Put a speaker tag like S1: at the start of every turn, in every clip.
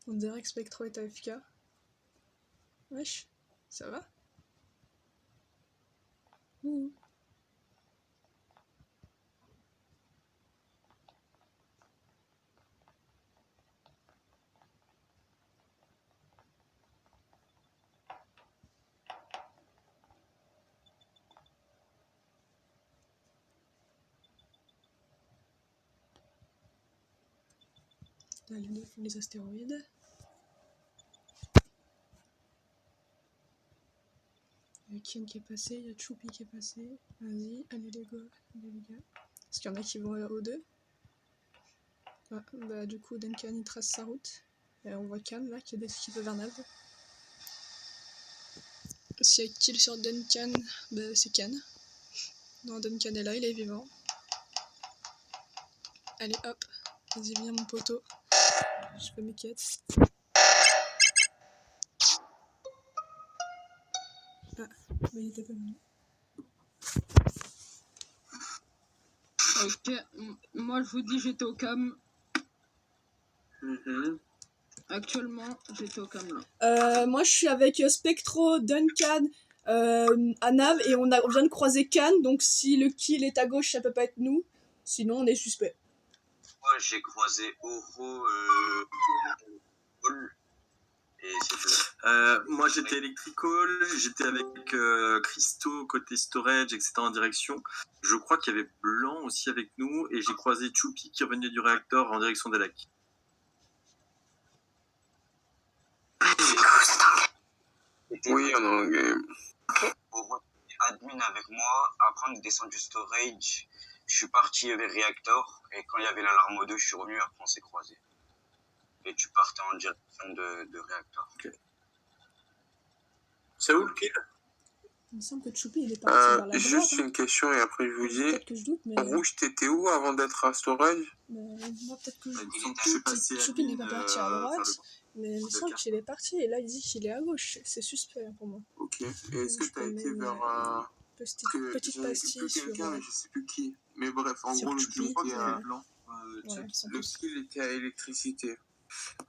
S1: On dirait que Spectro est AFK. Wesh, ça va? Ouh. Là, les astéroïdes. Il y a Kian qui est passé, il y a Choupi qui est passé. Vas-y, allez les gars, Est-ce qu'il y en a qui vont à la O2? Ah, bah du coup Duncan il trace sa route. Et on voit Can là qui veut vers Nav. S'il y a kill sur Duncan, bah c'est Can. Non, Duncan est là, il est vivant. Allez hop, vas-y viens mon poteau. Je fais mes quêtes. Ah, mais il était pas venu.
S2: Ok, moi je vous dis j'étais au cam. Actuellement j'étais au cam là.
S1: Moi je suis avec Spectro, Duncan, à Nav et on vient de croiser Can, donc si le kill est à gauche ça peut pas être nous, sinon on est suspect.
S3: Moi j'ai croisé Oro, Paul, et c'est tout.
S4: Moi j'étais Electrical, j'étais avec Christo côté storage, etc. en direction. Je crois qu'il y avait Blanc aussi avec nous et j'ai croisé Choupi qui revenait du réacteur en direction des lacs.
S3: Oui, on a un game. Oro admin avec moi, après on est descendu du storage, je suis parti vers réacteur et quand il y avait l'alarme O2 je suis revenu, après on s'est croisés. Et tu partais en direction de réacteur.
S4: Okay. C'est où le kill?
S1: Il me semble que Choupi il est parti vers la droite.
S5: Juste une question et après je vous dis.
S1: Peut-être que je doute, mais...
S5: Rouge, t'étais où avant d'être à storage?
S1: Moi peut-être que je
S4: doute.
S1: Choupi n'est pas parti à droite, mais il me semble qu'il est parti et là il dit qu'il est à gauche. C'est suspect pour moi.
S5: Ok, et est-ce que t'as été vers...
S1: Petite pastille sur...
S5: quelqu'un, mais je sais plus qui. Mais bref, en gros, le kill était à... Le kill était à électricité.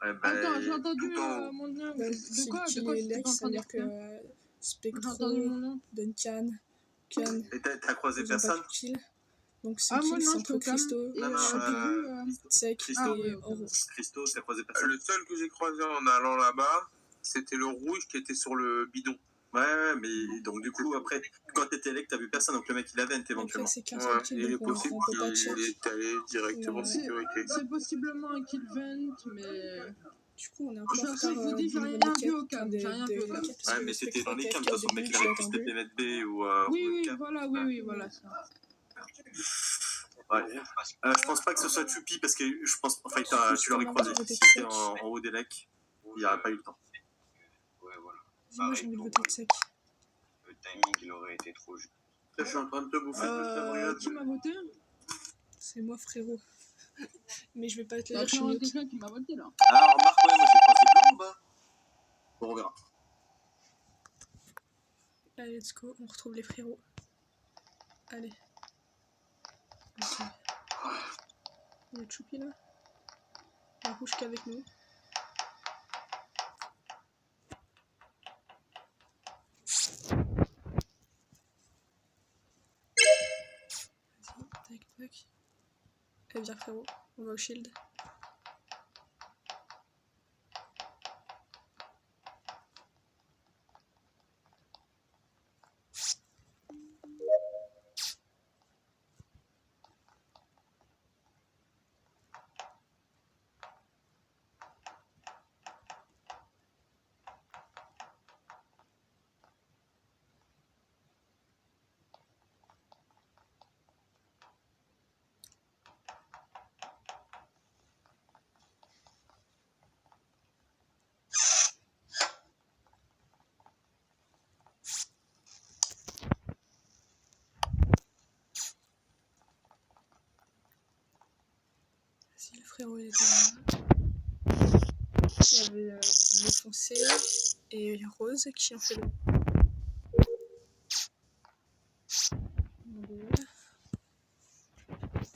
S4: Ouais, bah,
S2: attends, j'ai entendu mon nom.
S1: De quoi tu es ça veut dire que Spectro, Duncan, Can...
S4: Et t'as croisé personne?
S1: Donc c'est qui? C'est entre Christo, Sec et Oro.
S4: Christo, t'as croisé personne?
S5: Le seul que j'ai croisé en allant là-bas, c'était le rouge qui était sur le bidon.
S4: Ouais, mais donc du coup, après, quand t'étais élect, t'as vu personne, donc le mec il avait éventuellement.
S5: Il est possible qu'il est allé directement en sécurité.
S2: C'est possiblement un kill vent, mais...
S1: Du coup, on est un peu en
S2: retard. Je vous dis, j'ai rien vu au cam.
S4: Ouais, mais c'était dans les cams, de toute façon, le mec il avait plus TP mettre B ou.
S2: Oui, voilà.
S4: Ouais. Je pense pas que ce soit Choupi parce que je pense. Enfin, tu l'aurais croisé. Si c'était en haut des lecs, il n'y aurait pas eu le temps.
S3: Ouais, voilà.
S1: Moi j'ai envie de voter Sec.
S3: Le timing il aurait été trop juste.
S4: Je suis en train de te bouffer.
S2: Qui m'a voté?
S1: C'est moi, frérot. Mais je vais pas te le
S2: dire.
S1: dire.
S2: Il y a quelqu'un qui m'a voté là.
S4: Ah, remarque, ouais, moi j'ai croisé Blanc ou pas? Bon, on verra.
S1: Allez, let's go, on retrouve les frérots. Allez. Il y a Choupi là. La rouge qui est avec nous. Vas-y, tac. Eh bien frérot, on va au shield. Si le frérot il était là. Il y avait le foncé et Rose qui ont fait le.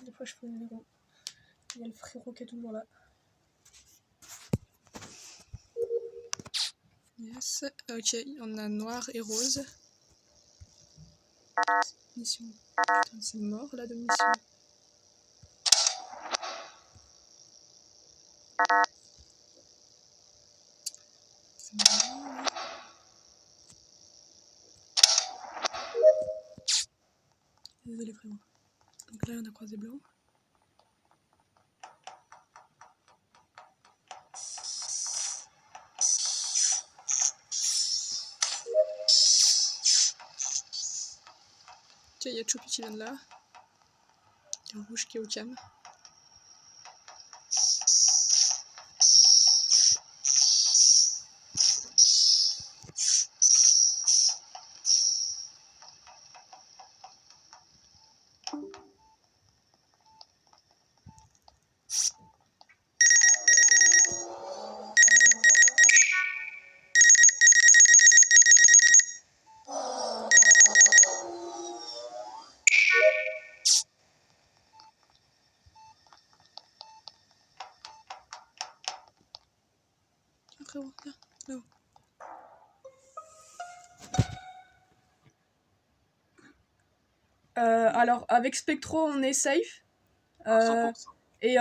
S1: Des fois je fais le numéro. Il y a le frérot qui est toujours là. Yes. Ok, on a noir et rose. Mission. Putain, c'est mort là de mission. C'est mort. Désolé frérot. Donc là on a croisé blanc. Ok, il y a Choupi qui vient de là. Il y a rouge qui est au cam. Tiens frérot, viens, là-haut. Alors avec Spectro on est safe.
S4: 100%.
S1: Et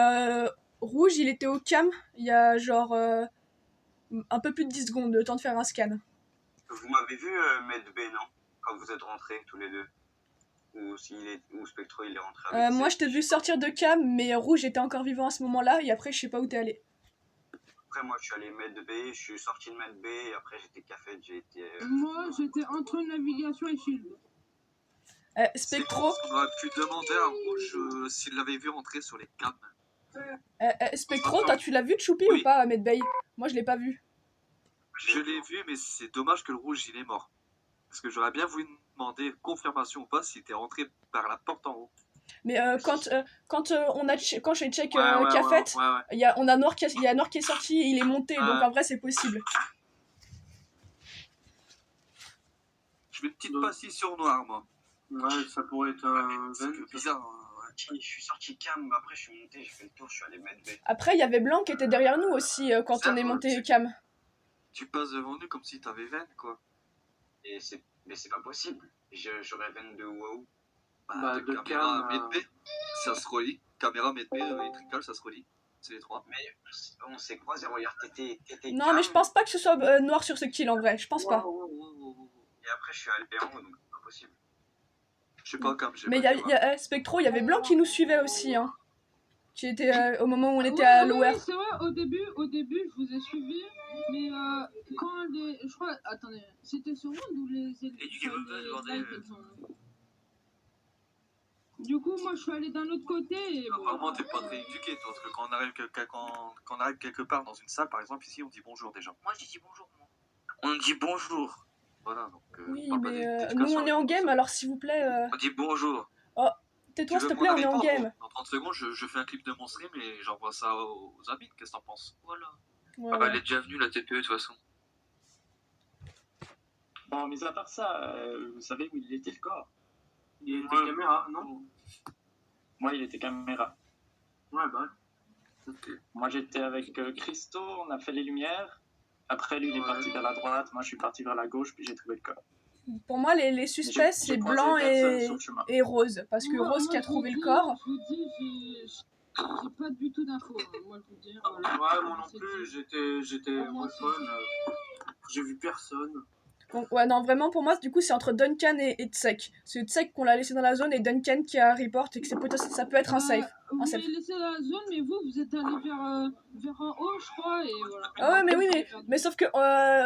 S1: rouge il était au cam il y a genre un peu plus de 10 secondes, le temps de faire un scan.
S3: Vous m'avez vu Med B, non? Quand vous êtes rentrés tous les deux. Ou Spectro il est rentré avec
S1: Moi je t'ai vu sortir de cam, mais rouge était encore vivant à ce moment-là, et après je sais pas où t'es allé.
S3: Après moi je suis allé Med B, je suis sorti de Med B, et après j'étais café, j'ai été...
S2: Moi j'étais entre navigation et shield.
S1: Spectro,
S4: On aurait pu demander à Rouge s'il l'avait vu rentrer sur les cams.
S1: Spectro, toi tu l'as vu Choupi
S4: Oui.
S1: ou pas à Medbay? Moi je l'ai pas vu.
S4: Je l'ai vu, mais c'est dommage que le Rouge il est mort. Parce que j'aurais bien voulu demander confirmation ou pas s'il était rentré par la porte en haut.
S1: Mais quand j'ai check
S4: Ouais,
S1: Cafette,
S4: ouais.
S1: il y a Noir qui est sorti, il est monté, donc en vrai c'est possible.
S4: Je mets une petite pastille sur noir, moi.
S5: Ouais, ça pourrait être un
S4: C'est que bizarre.
S3: Je suis sorti cam, après je suis monté, j'ai fait le tour, je suis allé Med B.
S1: Après il y avait Blanc qui était derrière nous aussi quand on est monté cam.
S4: Tu passes devant nous comme si t'avais veine, quoi.
S3: Mais c'est pas possible. J'aurais veine de WoW.
S5: Bah, de
S4: caméra
S5: cam,
S4: Med B, ça se relie. Caméra Med B et Trical, ça se relie. C'est les trois.
S3: Mais on s'est croisés, regarde, t'étais
S1: Non
S3: cam,
S1: mais je pense pas que ce soit Noir sur ce kill en vrai, je pense pas.
S3: et après je suis allé en haut, donc c'est pas possible.
S4: Je sais pas cam.
S1: Mais il y a Spectro, il y avait Blanc qui nous suivait aussi, hein. Qui était au moment où on était à Lower.
S2: Oui, c'est vrai, au début, je vous ai suivi, mais quand les. Je crois. Attendez, c'était sur Monde ou les. Du coup, moi je suis allé d'un autre côté et.
S4: Apparemment, t'es pas très éduqué, toi, parce que quand on arrive quelque part dans une salle, par exemple, ici, on dit bonjour déjà.
S3: Moi je dis bonjour, moi. On dit bonjour.
S4: Voilà, donc.
S1: Oui, mais nous on est en game, alors s'il vous plaît.
S3: On dit bonjour.
S1: Oh, tais-toi s'il te plaît, on est en game.
S4: Dans 30 secondes, je fais un clip de mon stream et j'envoie ça aux amis. Qu'est-ce que t'en penses? Voilà.
S1: Ouais.
S3: Elle est déjà venue, la TPE, de toute façon.
S6: Bon, mis à part ça, vous savez où il était le corps?
S5: Il était caméra, non?
S6: Moi, il était caméra.
S5: Ouais, bah. Ok.
S6: Moi, j'étais avec Christo, on a fait les lumières. Après, lui, il est parti vers la droite. Moi, je suis parti vers la gauche, puis j'ai trouvé le corps.
S1: Pour moi, les suspects, c'est Blanc et Rose. Parce que Rose qui a trouvé le corps.
S2: Je vous dis, j'ai pas du tout d'infos. Moi, je vous dis.
S5: Ouais, moi non plus, j'étais au phone. J'ai vu personne.
S1: Donc, ouais, non, vraiment, pour moi, du coup, c'est entre Duncan et Tsek. C'est Tsek qu'on l'a laissé dans la zone et Duncan qui a report et que ça peut être un safe.
S2: Vous l'avez laissé dans la zone, mais vous êtes allé vers en haut, je crois, et voilà.
S1: Ah ouais, mais oui, mais sauf que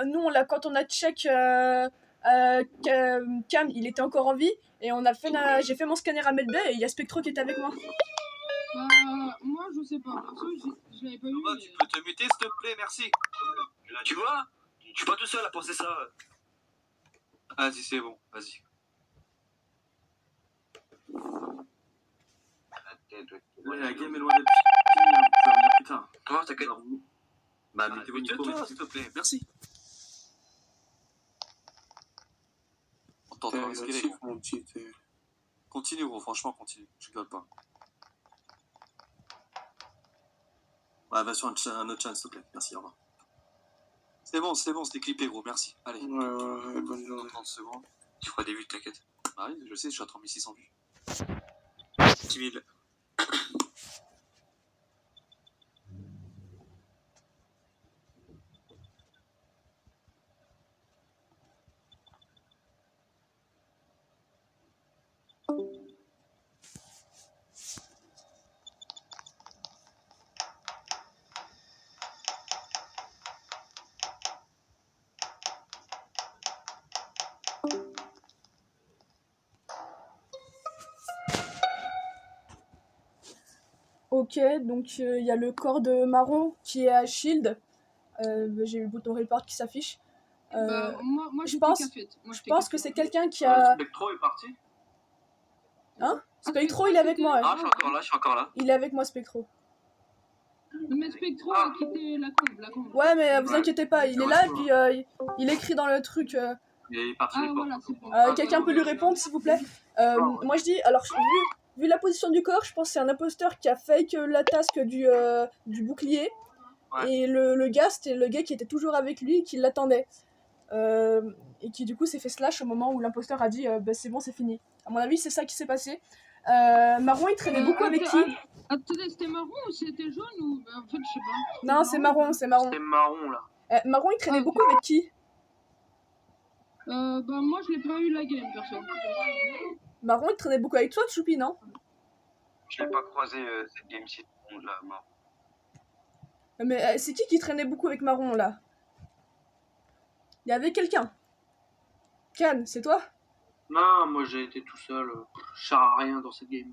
S1: nous, quand on a check Cam, il était encore en vie et j'ai fait mon scanner à Medbay et il y a Spectro qui était avec moi.
S2: Moi, je sais pas. Perso, je l'avais pas vu.
S4: Tu peux te muter, s'il te plaît, merci. Tu vois? Je suis pas tout seul à penser ça. Vas-y, c'est bon, vas-y.
S5: Ouais, la game est loin d'être finie, vous pouvez revenir plus tard.
S3: Comment t'inquiète?
S4: Bah, mettez-vous toi, s'il te plaît, merci. On t'entend respirer.
S5: Mon petit.
S4: Continue, gros, franchement, continue. Je rigole pas. Ouais, va sur un autre channel, s'il te plaît. Merci, au revoir.
S7: c'était clippé, gros, merci. Allez.
S5: Ouais, bonne journée.
S7: 30 secondes. Tu feras des vues, t'inquiète. Ah oui, je sais, je suis à 3600 vues. 10 000.
S1: Ok, donc il y a le corps de Marron qui est à Shield. J'ai le bouton report qui s'affiche.
S2: Moi
S1: je
S2: j'étais
S1: pense-
S2: cafette.
S1: Je pense que c'est quelqu'un qui a...
S4: Spectro est parti.
S1: Hein? Spectro, il est avec moi.
S7: Ah, je suis encore là.
S1: Il est avec moi, Spectro.
S2: Mais Spectro a quitté la combe.
S1: Ouais, mais vous inquiétez pas, il est là, et
S4: Ouais.
S1: puis il écrit dans le truc...
S4: Il est parti.
S2: Ah voilà, c'est bon.
S1: Quelqu'un peut lui répondre, s'il vous plaît? Moi, je dis... Alors, vu la position du corps, je pense que c'est un imposteur qui a fake la task du bouclier.
S4: Ouais.
S1: Et le gars, c'était le gars qui était toujours avec lui et qui l'attendait. Et qui, du coup, s'est fait slash au moment où l'imposteur a dit bah, c'est bon, c'est fini. À mon avis, c'est ça qui s'est passé. Marron, il traînait beaucoup avec qui?
S2: Attendez, c'était marron ou c'était jaune ou... En fait, je sais pas.
S1: Non, c'est marron, c'est marron.
S4: C'est marron, là.
S1: Marron, il traînait beaucoup avec qui?
S2: Moi, je l'ai pas eu la game, perso.
S1: Marron, il traînait beaucoup avec toi, Choupi, non?
S3: Je l'ai pas croisé cette game-ci, tout le monde là, mort.
S1: Mais c'est qui traînait beaucoup avec Marron, là? Il y avait quelqu'un. Can, c'est toi?
S4: Non, moi j'ai été tout seul. Je sers à rien dans cette game.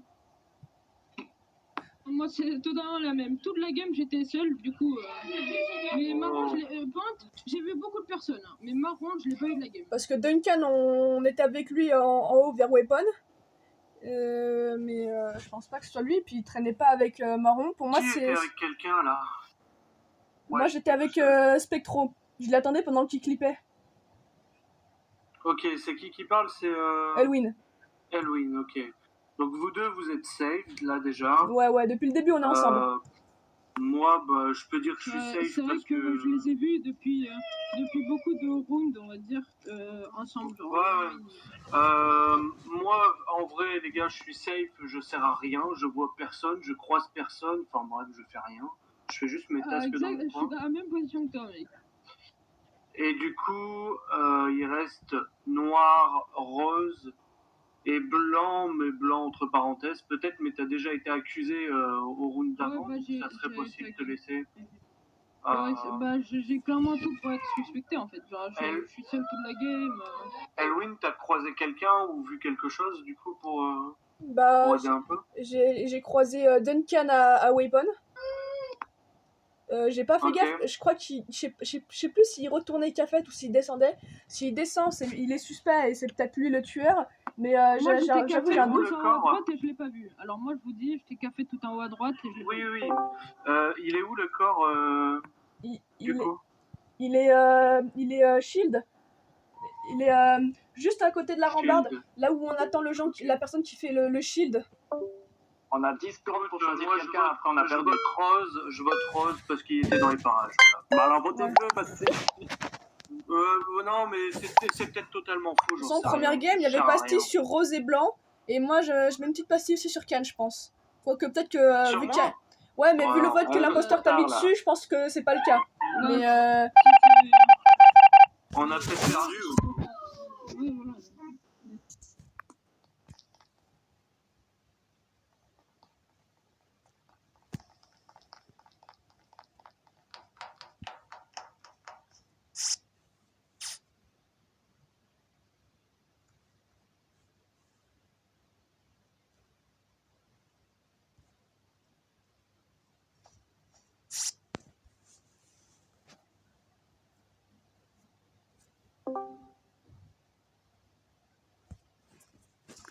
S2: Moi, c'est totalement la même. Toute la game, j'étais seul, du coup... Mais marron, je l'ai... j'ai vu beaucoup de personnes, hein. Mais marron, je l'ai pas eu de la game.
S1: Parce que Duncan, on était avec lui en haut vers Weapon. Mais je pense pas que ce soit lui, puis il traînait pas avec Marron. Pour moi,
S4: Qui
S1: c'est...
S4: était avec quelqu'un, là?
S1: Moi,
S4: Ouais,
S1: j'étais avec Spectro. Je l'attendais pendant qu'il clippait.
S4: Ok, c'est qui parle? C'est
S1: Elwin.
S4: Elwin, ok. Donc vous deux, vous êtes safe, là, déjà.
S1: Ouais, depuis le début, on est ensemble.
S4: Moi, bah, je peux dire que je suis safe
S2: C'est vrai
S4: parce
S2: que je les ai vus depuis beaucoup de rounds, on va dire, ensemble. Genre.
S4: Moi, en vrai, les gars, je suis safe, je sers à rien, je vois personne, je croise personne, enfin bref, je fais rien. Je fais juste mes tasks dans le
S2: Je suis
S4: coin.
S2: dans la même position que toi, mec.
S4: Et du coup, il reste noir, rose et blanc, mais blanc entre parenthèses, peut-être, mais t'as déjà été accusé au round d'avant,
S2: bah,
S4: ça serait possible de te laisser.
S2: J'ai clairement tout pour être suspecté en fait. Genre, je suis seul toute la game.
S4: Elwin, t'as croisé quelqu'un ou vu quelque chose du coup pour aider un peu?
S1: J'ai croisé Duncan à Weapon. J'ai pas fait gaffe, je crois qu'il... Je sais plus s'il retournait café ou s'il descendait. S'il descend, il est suspect et c'est peut-être lui le tueur. Mais j'avoue, j'ai un doute.
S2: Tout en haut à droite et je l'ai pas vu. Alors moi je vous dis, j'étais café tout en haut à droite et je l'ai pas vu.
S4: Oui. Il est où le corps du coup?
S1: Il est Shield. Il est juste à côté de la rambarde, là où on attend la personne qui fait le Shield.
S6: On a 10 secondes pour choisir quelqu'un, après on a perdu.
S4: Je vote rose parce qu'il était dans les parages.
S6: Bah alors votez bleu parce que c'est...
S4: Non, mais c'est peut-être totalement faux.
S1: Son première game, il y avait pastille sur rose et blanc. Et moi, je mets une petite pastille aussi sur Can, je pense. Quoique peut-être que...
S6: Sur moi
S1: Ouais, mais vu le vote que l'imposteur t'a mis dessus, je pense que c'est pas le cas. Mais
S4: on a peut-être perdu.
S2: Oui, voilà.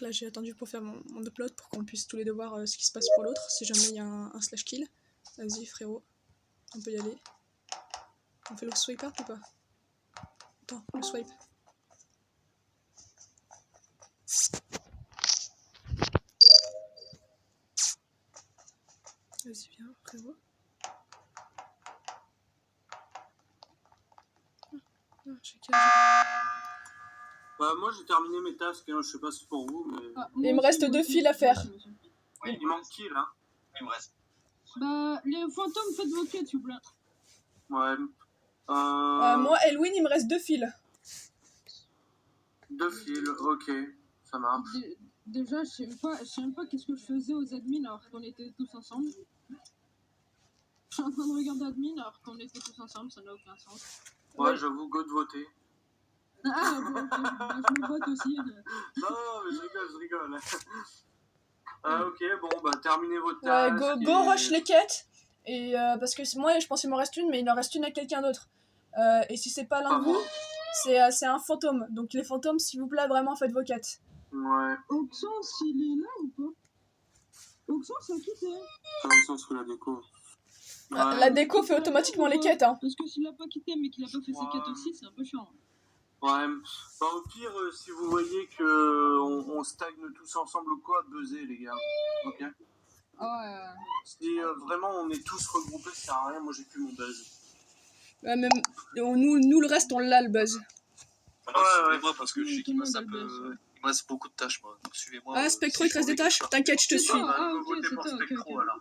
S1: là, j'ai attendu pour faire mon upload pour qu'on puisse tous les deux voir ce qui se passe pour l'autre, si jamais il y a un slash kill. Vas-y, frérot, on peut y aller. On fait le swipe out ou pas? Attends, le swipe. Vas-y, viens, frérot.
S4: Bah, moi j'ai terminé mes tasks, hein. Je sais pas si c'est pour vous, mais.
S1: Il me reste 2 fils à faire.
S3: Oui,
S4: Il manque qui là?
S3: il me reste.
S2: Bah, les fantômes, faites vos quêtes, s'il vous plaît.
S4: Ouais.
S1: Moi, Elwin, il me reste 2 fils.
S4: 2 fils, ok, ça marche.
S2: Déjà, je sais même pas qu'est-ce que je faisais aux admins alors qu'on était tous ensemble. Je suis en train de regarder admin alors qu'on était tous ensemble, ça n'a aucun sens.
S4: Ouais, j'avoue, go de voter.
S2: Ah, bon, ok, bah, je me vote aussi.
S4: Non, mais je rigole. Ok, bon, bah terminez votre
S1: Ouais,
S4: task.
S1: go rush les quêtes. Et parce que moi, je pense qu'il m'en reste une, mais il en reste une à quelqu'un d'autre. Et si c'est pas l'un de vous, c'est un fantôme. Donc les fantômes, s'il vous plaît, vraiment faites vos quêtes.
S4: Ouais.
S2: Oxens, il est là ou pas? Oxens a quitté.
S5: Oxens fait la déco.
S4: Ouais.
S1: La déco fait automatiquement les quêtes, hein.
S2: Parce que s'il a pas quitté mais qu'il a pas fait ses quêtes aussi, c'est un peu chiant.
S4: Ouais. Bah, au pire, si vous voyez que on stagne tous ensemble ou quoi, buzzez les gars. Ok.
S2: Ouais.
S4: Si vraiment on est tous regroupés, ça sert à rien. Moi j'ai plus mon buzz.
S1: Ouais, même nous le reste, on l'a le buzz.
S7: Suivez-moi parce que je sais qu'il me reste beaucoup de tâches, moi. Donc suivez-moi.
S1: Ah, Spectro, il te reste des tâches? T'inquiète, je te suis.
S2: Ah, ok,
S4: Votez
S2: c'est
S4: pour
S2: toi,
S4: Spectro
S2: ok.
S4: alors.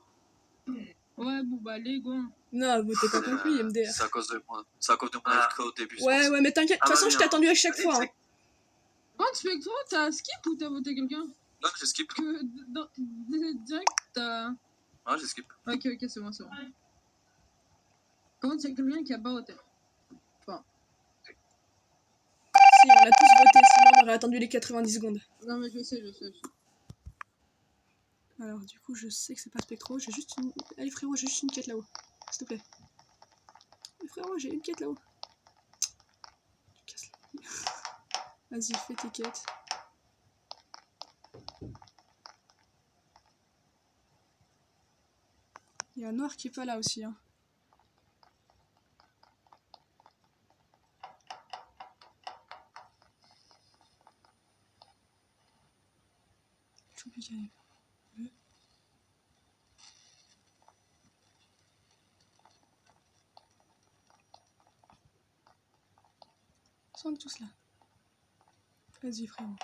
S2: Ouais, bon, bah, allez, go.
S1: Non, vous t'es pas compris, MDR.
S7: C'est à cause de moi. C'est à cause de mon AFK au début.
S1: Ouais, mais t'inquiète. De toute façon, je t'ai attendu à chaque fois. Hein.
S2: Oh, Spectro, t'as skip ou t'as voté quelqu'un?
S7: Non, j'ai skip.
S2: Que direct, t'as.
S7: Ouais, j'ai skip.
S2: Ok, c'est bon. Comment il y a quelqu'un qui a pas voté? Enfin.
S1: Si, on a tous voté, sinon on aurait attendu les 90 secondes.
S2: Non, mais je sais.
S1: Alors, du coup, je sais que c'est pas Spectro. J'ai juste une. Allez, frérot, j'ai juste une quête là-haut. S'il te plaît. Allez, frérot, j'ai une quête là-haut. Tu casses la couille. Vas-y, fais tes quêtes. Il y a un noir qui est pas là aussi, hein. Choupi, ils sont tous là. Vas-y, frérot.